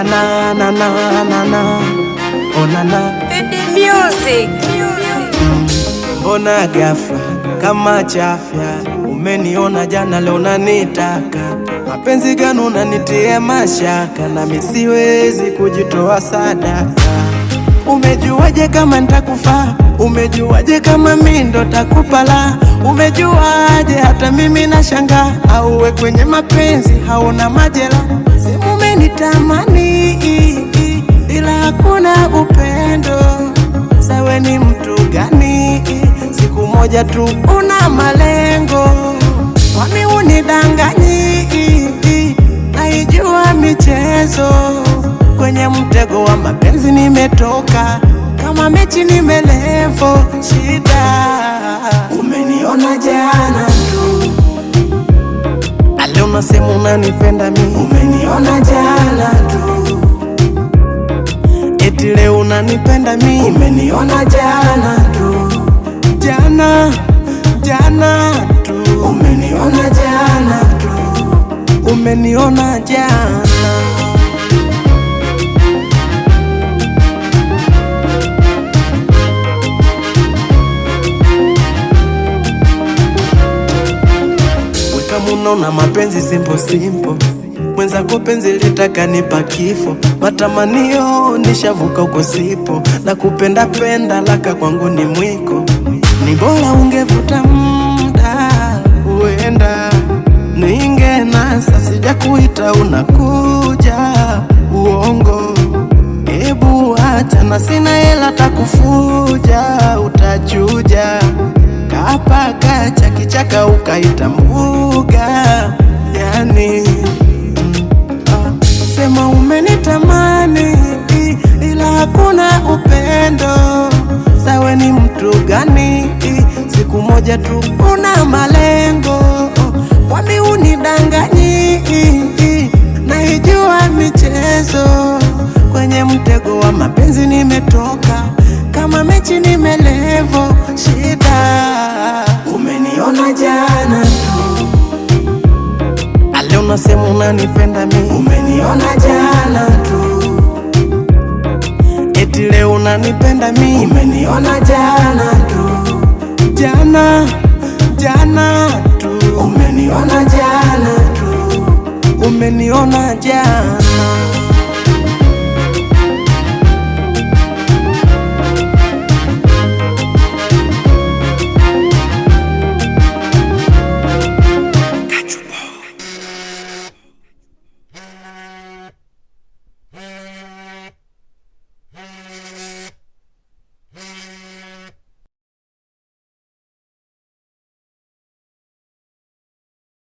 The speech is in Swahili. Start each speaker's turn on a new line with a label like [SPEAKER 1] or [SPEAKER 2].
[SPEAKER 1] na na na na na na, oh na na.
[SPEAKER 2] The music.
[SPEAKER 1] Mbona ghafla kama chafya, umeniona jana leo unanitaka? Mapenzi gani unanitia mashaka, na mimi siwezi kujitoa sadaka. Umejuaje kama nitakufa? Umejuaje kama mimi ndo takupala? Umejuaje hata mimi nashangaa? Auwe kwenye mapenzi hauna majela. Sema umenitamani ila hakuna upendo. Sawe ni mtu gani? Siku moja tu una malengo. Kwani unidanganyi? Naijua michezo. Kwenye mtego wa mapenzi nimetoka, kama mechi nimelevo. Shida umeniona jana tu, leo unasema unanipenda mimi. Umeniona jana tu, eti leo unanipenda mimi. Umeniona jana tu, jana tu. Umeniona jana tu, umeniona jana. Unaona mapenzi simple, mwenzako penzi litaka nipa kifo. Matamanio nishavuka uko sipo, na kupenda penda laka kwangu ni mwiko. Ni bora ungevuta muda, uenda ningenasa. Sija kuita unakuja uongo, ebu acha na sina hela takufuja. Utachuja kapa kacha kichaka ukaita mbuga. Yani sema umenitamani ila hakuna upendo. Sawe ni mtu gani? Siku moja tu una malengo. Kwani unidanganyi? Naijua michezo. Kwenye mtego wa mapenzi nimetoka, kama mechi nimelevo. Shida umeniona jana tu, leo unasema unanipenda mimi. Umeniona jana tu, eti leo unanipenda mimi. Umeniona jana tu, jana tu. Umeniona jana tu, umeniona jana.